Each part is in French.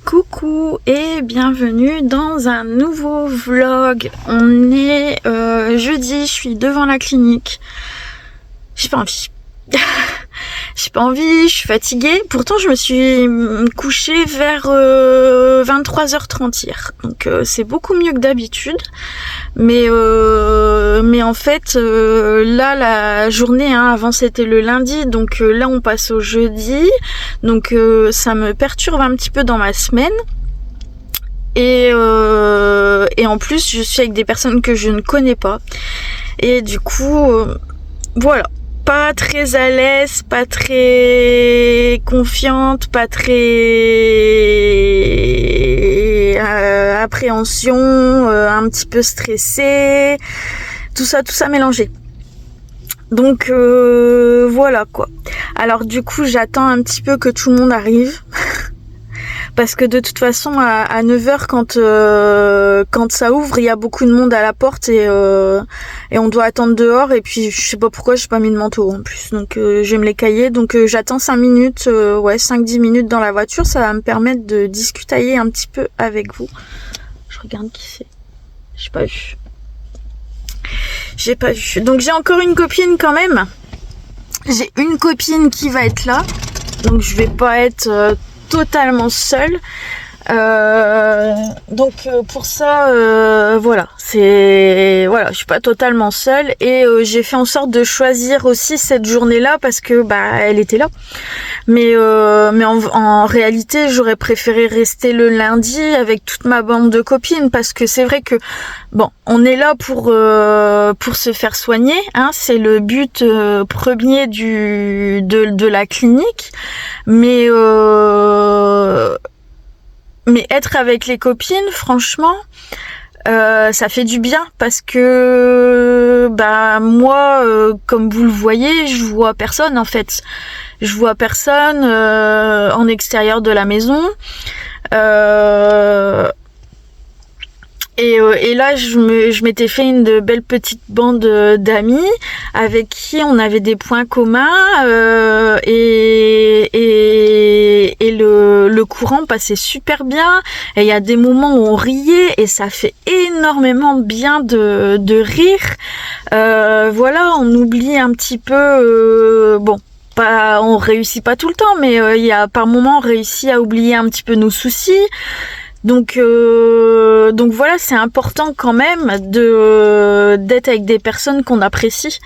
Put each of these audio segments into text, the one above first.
Coucou et bienvenue dans un nouveau vlog. On est jeudi, je suis devant la clinique. J'ai pas envie. J'ai pas envie, je suis fatiguée. Pourtant, je me suis couchée vers 23h30 hier. Donc c'est beaucoup mieux que d'habitude. Mais en fait, là, la journée, avant c'était le lundi. Donc là, on passe au jeudi. Donc ça me perturbe un petit peu dans ma semaine. Et en plus, je suis avec des personnes que je ne connais pas. Et du coup, voilà. Pas très à l'aise, pas très confiante, pas très appréhension, un petit peu stressée, tout ça mélangé. Donc voilà quoi. Alors du coup j'attends un petit peu que tout le monde arrive. Parce que de toute façon à 9h quand ça ouvre, il y a beaucoup de monde à la porte et on doit attendre dehors, et puis je sais pas pourquoi j'ai pas mis de manteau en plus. Donc je vais me les cailler. Donc j'attends 5 minutes, 5-10 minutes dans la voiture, ça va me permettre de discuter un petit peu avec vous. Je regarde qui c'est. J'ai pas vu. Donc j'ai encore une copine quand même. J'ai une copine qui va être là. Donc je vais pas être totalement seule. Donc pour ça je suis pas totalement seule, et j'ai fait en sorte de choisir aussi cette journée-là parce que elle était là. Mais en réalité, j'aurais préféré rester le lundi avec toute ma bande de copines, parce que c'est vrai que on est là pour se faire soigner, c'est le but premier de la clinique, mais être avec les copines, franchement, ça fait du bien, parce que moi, comme vous le voyez, je vois personne en fait. Je vois personne en extérieur de la maison. Et là, je m'étais fait une belle petite bande d'amis avec qui on avait des points communs, et le courant passait super bien. Et il y a des moments où on riait et ça fait énormément bien de rire. On oublie un petit peu. On réussit pas tout le temps, mais il y a par moments on réussit à oublier un petit peu nos soucis. Donc voilà, c'est important quand même d'être avec des personnes qu'on apprécie.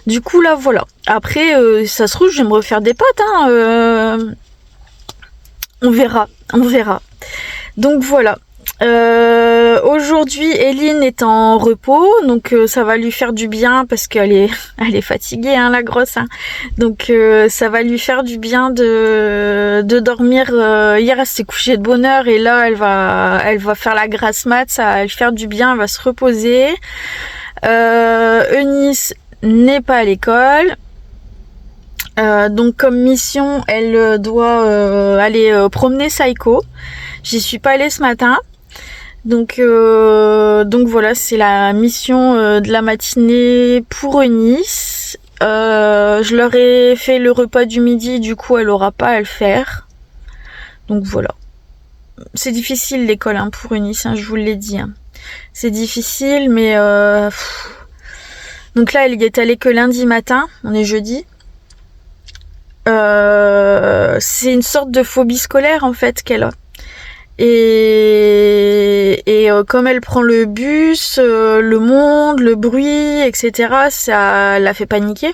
Du coup là voilà. Après ça se trouve je vais me refaire des potes, on verra. Donc voilà. Aujourd'hui, Eline est en repos, donc ça va lui faire du bien, parce qu'elle est fatiguée, la grosse. Donc ça va lui faire du bien de dormir. Hier, elle s'est couchée de bonne heure, et là, elle va faire la grasse mat. Ça va lui faire du bien. Elle va se reposer. Eunice n'est pas à l'école. Donc comme mission, elle doit aller promener Saiko. J'y suis pas allée ce matin. Donc voilà, c'est la mission de la matinée pour Eunice. Je leur ai fait le repas du midi, du coup elle aura pas à le faire. Donc voilà. C'est difficile l'école pour Eunice, je vous l'ai dit. C'est difficile, mais donc là elle y est allée que lundi matin, on est jeudi. C'est une sorte de phobie scolaire en fait qu'elle a. Et comme elle prend le bus, le monde, le bruit, etc., ça la fait paniquer.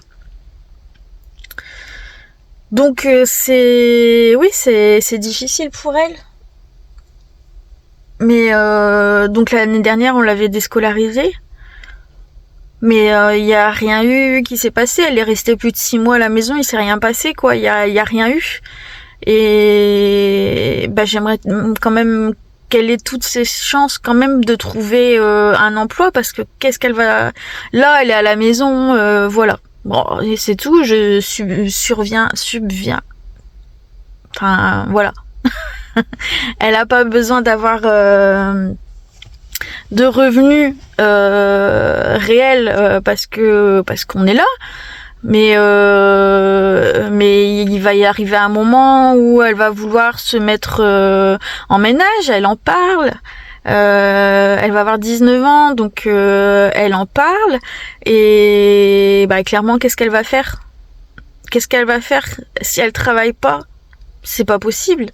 Donc c'est difficile pour elle. Mais donc l'année dernière on l'avait déscolarisée. Mais il y a rien eu qui s'est passé. Elle est restée plus de 6 mois à la maison, il s'est rien passé quoi. Il y a rien eu. Et j'aimerais quand même qu'elle ait toutes ses chances quand même de trouver un emploi, parce que qu'est-ce qu'elle va... Là, elle est à la maison, voilà. Bon, et c'est tout, je subviens. Enfin, voilà. Elle a pas besoin d'avoir de revenus réels parce qu'on est là. Mais il va y arriver un moment où elle va vouloir se mettre en ménage, elle en parle. Elle va avoir 19 ans, donc elle en parle. Et bah clairement, qu'est-ce qu'elle va faire? Qu'est-ce qu'elle va faire si elle travaille pas? C'est pas possible.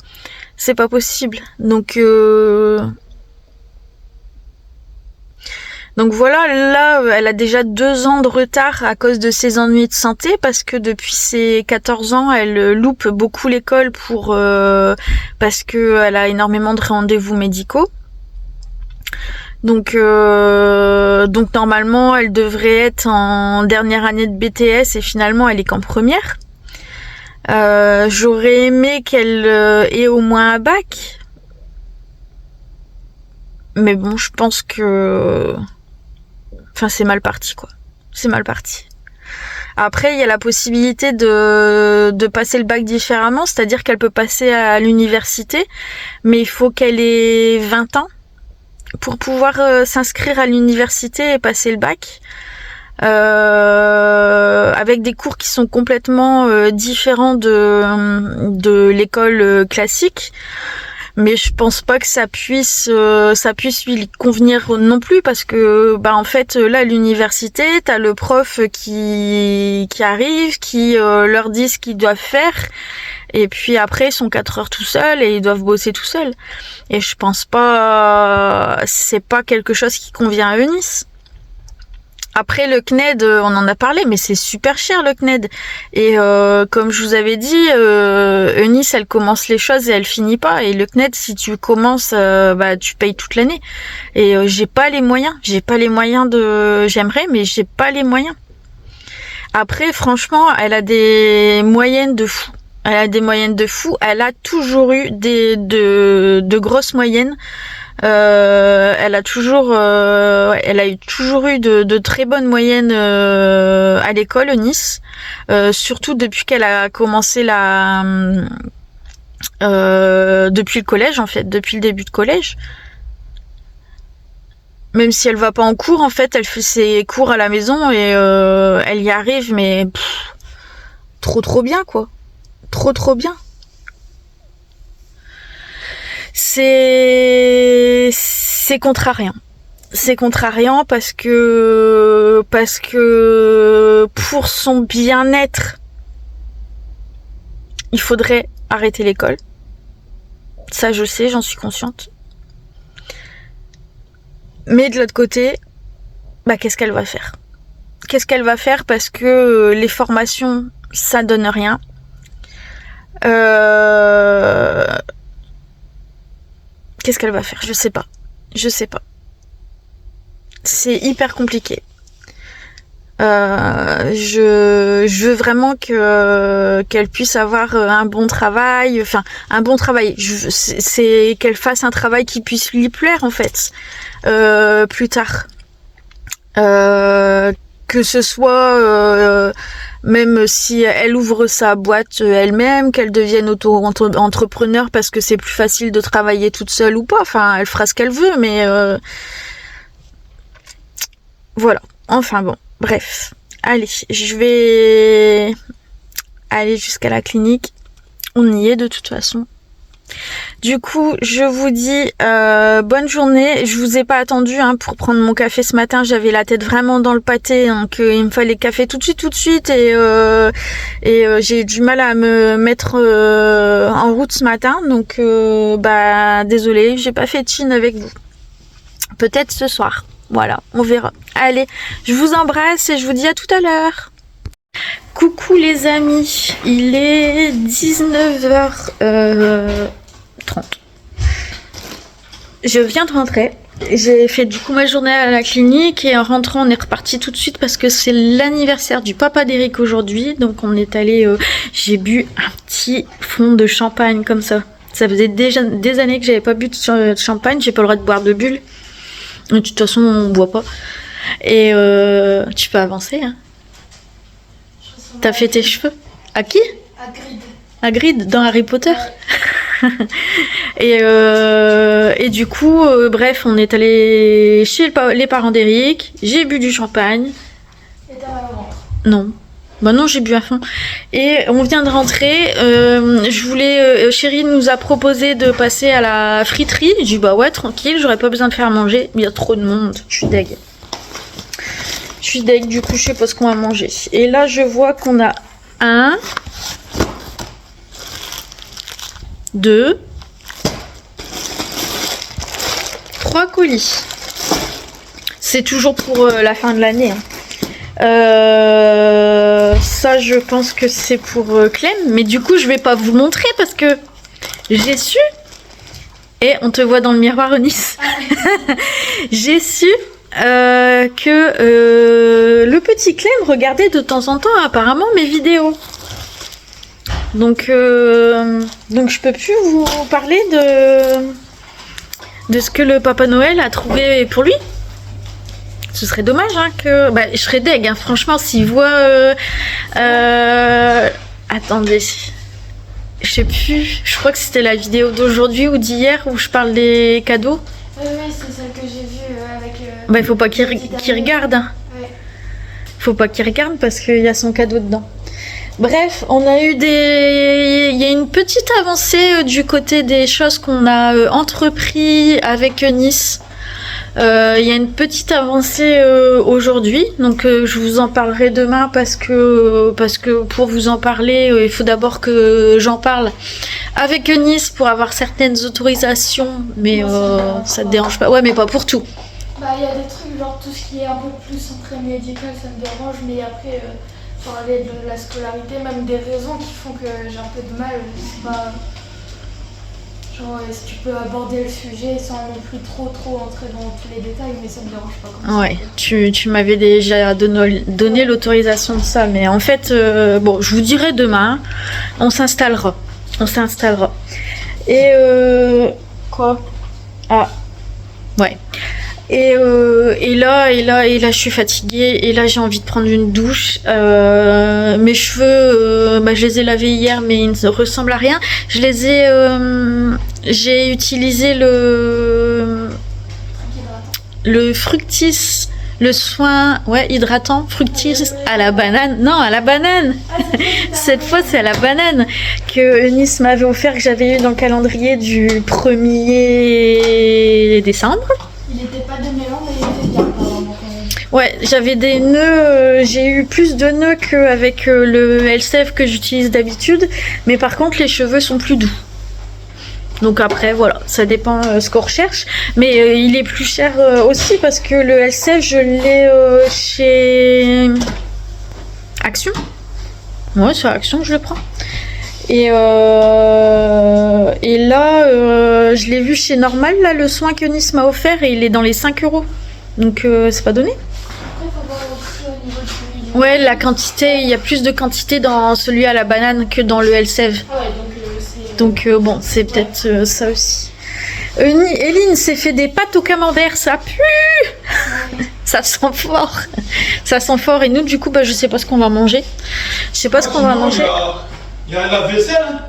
C'est pas possible. Donc voilà, là, elle a déjà 2 ans de retard à cause de ses ennuis de santé parce que depuis ses 14 ans, elle loupe beaucoup l'école parce que elle a énormément de rendez-vous médicaux. Donc normalement, elle devrait être en dernière année de BTS et finalement, elle est qu'en première. J'aurais aimé qu'elle ait au moins un bac. Mais bon, je pense que... Enfin, c'est mal parti, quoi. C'est mal parti. Après, il y a la possibilité de passer le bac différemment, c'est-à-dire qu'elle peut passer à l'université, mais il faut qu'elle ait 20 ans pour pouvoir s'inscrire à l'université et passer le bac. Avec des cours qui sont complètement différents de l'école classique. Mais je pense pas que ça puisse lui convenir non plus parce que en fait là à l'université t'as le prof qui arrive, qui leur dit ce qu'ils doivent faire et puis après ils sont 4 heures tout seuls et ils doivent bosser tout seuls et je pense pas c'est pas quelque chose qui convient à Eunice. Après le CNED, on en a parlé, mais c'est super cher le CNED. Et comme je vous avais dit, Eunice, elle commence les choses et elle finit pas. Et le CNED, si tu commences, tu payes toute l'année. Et j'ai pas les moyens. J'aimerais, mais j'ai pas les moyens. Après, franchement, elle a des moyennes de fou. Elle a toujours eu de grosses moyennes. Elle a toujours eu de très bonnes moyennes à l'école Nice, surtout depuis qu'elle a commencé depuis le collège en fait, depuis le début de collège. Même si elle va pas en cours, en fait, elle fait ses cours à la maison et elle y arrive, mais trop bien quoi, trop bien. C'est contrariant. C'est contrariant parce que pour son bien-être, il faudrait arrêter l'école. Ça, je sais, j'en suis consciente. Mais de l'autre côté, qu'est-ce qu'elle va faire? Qu'est-ce qu'elle va faire parce que les formations, ça donne rien. Qu'est-ce qu'elle va faire? Je sais pas. C'est hyper compliqué. Je veux vraiment qu'elle puisse avoir un bon travail. Enfin, un bon travail. C'est qu'elle fasse un travail qui puisse lui plaire en fait. Plus tard. Que ce soit même si elle ouvre sa boîte elle-même, qu'elle devienne auto-entrepreneur parce que c'est plus facile de travailler toute seule ou pas. Enfin, elle fera ce qu'elle veut, mais voilà. Enfin bon, bref. Allez, je vais aller jusqu'à la clinique. On y est de toute façon. Du coup, je vous dis bonne journée. Je vous ai pas attendu pour prendre mon café ce matin. J'avais la tête vraiment dans le pâté, donc il me fallait café tout de suite. Et j'ai eu du mal à me mettre en route ce matin. Donc désolée, j'ai pas fait de chine avec vous. Peut-être ce soir. Voilà, on verra. Allez, je vous embrasse et je vous dis à tout à l'heure. Coucou les amis, il est 19h30. Je viens de rentrer. J'ai fait du coup ma journée à la clinique et en rentrant on est reparti tout de suite parce que c'est l'anniversaire du papa d'Eric aujourd'hui. Donc on est allé, j'ai bu un petit fond de champagne comme ça. Ça faisait déjà des années que j'avais pas bu de champagne, j'ai pas le droit de boire de bulles. De toute façon on boit pas. Et tu peux avancer hein. T'as fait tes cheveux? À qui? À Grid dans Harry Potter. Et du coup, bref, on est allé chez les parents d'Eric. J'ai bu du champagne. Et t'as mal au ventre? Non. Bah non, j'ai bu à fond. Et on vient de rentrer. Chérie nous a proposé de passer à la friterie. J'ai dit bah ouais, tranquille, j'aurais pas besoin de faire manger. Il y a trop de monde. Je suis deg. Du coup, je sais pas ce qu'on va manger. Et là, je vois qu'on a 1, 2, 3 colis. C'est toujours pour la fin de l'année. Hein. Ça, je pense que c'est pour Clem. Mais du coup, je vais pas vous montrer parce que j'ai su. Et on te voit dans le miroir, Eunice. J'ai su que le petit Clem regardait de temps en temps apparemment mes vidéos. Donc je peux plus vous parler de ce que le Papa Noël a trouvé pour lui. Ce serait dommage hein, que... Bah, je serais deg, hein, franchement, s'il voit... Attendez. Je sais plus. Je crois que c'était la vidéo d'aujourd'hui ou d'hier où je parle des cadeaux. Oui, c'est celle que j'ai vue avec... Bah, il faut pas qu'il regarde. Hein. Ouais. Faut pas qu'il regarde parce qu'il y a son cadeau dedans. Bref, on a eu il y a une petite avancée du côté des choses qu'on a entrepris avec Nice. Il y a une petite avancée aujourd'hui, donc je vous en parlerai demain parce que pour vous en parler, il faut d'abord que j'en parle avec Nice pour avoir certaines autorisations, mais ça te dérange pas. Ouais, mais pas pour tout. Bah, il y a des trucs, genre tout ce qui est un peu plus centré médical, ça me dérange, mais après, parler de la scolarité, même des raisons qui font que j'ai un peu de mal, je sais pas. Genre, est-ce que tu peux aborder le sujet sans non plus trop entrer dans tous les détails, mais ça me dérange pas comme ça. Ouais, tu m'avais déjà donné l'autorisation de ça, mais en fait, bon, je vous dirai demain, on s'installera. Et quoi? Ah, ouais. Et là, je suis fatiguée. Et là, j'ai envie de prendre une douche. Mes cheveux, je les ai lavés hier, mais ils ne ressemblent à rien. J'ai utilisé le Fructis, le soin, hydratant, Fructis à la banane. Non, à la banane. Cette fois, c'est à la banane que Eunice m'avait offert, que j'avais eu dans le calendrier du 1er décembre. Il n'était pas de mélange, mais il était bien. Ouais, j'avais des nœuds, j'ai eu plus de nœuds qu'avec le Elseve que j'utilise d'habitude, mais par contre les cheveux sont plus doux. Donc après, voilà, ça dépend ce qu'on recherche, mais il est plus cher aussi parce que le Elseve, je l'ai chez Action. Ouais, sur Action, je le prends. Et là, je l'ai vu chez Normal, là, le soin que Nice m'a offert, et il est dans les 5 €. Donc, c'est pas donné. Après, il faut voir aussi au niveau du... Ouais, la quantité, il y a plus de quantité dans celui à la banane que dans le Elseve. Ah ouais, c'est... Donc, bon, c'est peut-être ça aussi. Eline s'est fait des pâtes au camembert, ça pue. Ouais. Ça sent fort. Ça sent fort. Et nous, du coup, je sais pas ce qu'on va manger. Je sais pas ce qu'on va manger. Il y a un lave-vaisselle.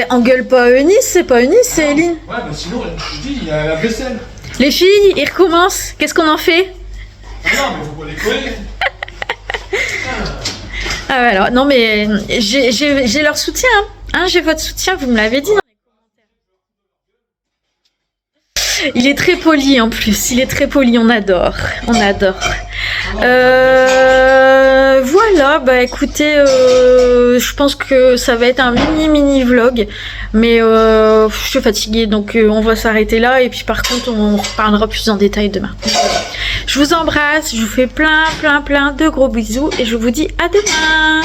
Engueule pas Eunice, c'est pas Eunice, c'est Eline. Ouais, mais sinon, je dis, il y a un lave-vaisselle. Les filles, ils recommencent. Qu'est-ce qu'on en fait? Ah non, mais faut pas les coller. Ah ouais, alors, non mais j'ai leur soutien. Hein, j'ai votre soutien, vous me l'avez dit dans les commentaires. Il est très poli en plus, il est très poli, on adore. Voilà, écoutez, je pense que ça va être un mini vlog, mais je suis fatiguée, donc on va s'arrêter là, et puis par contre on reparlera plus en détail demain. Je vous embrasse, je vous fais plein de gros bisous, et je vous dis à demain.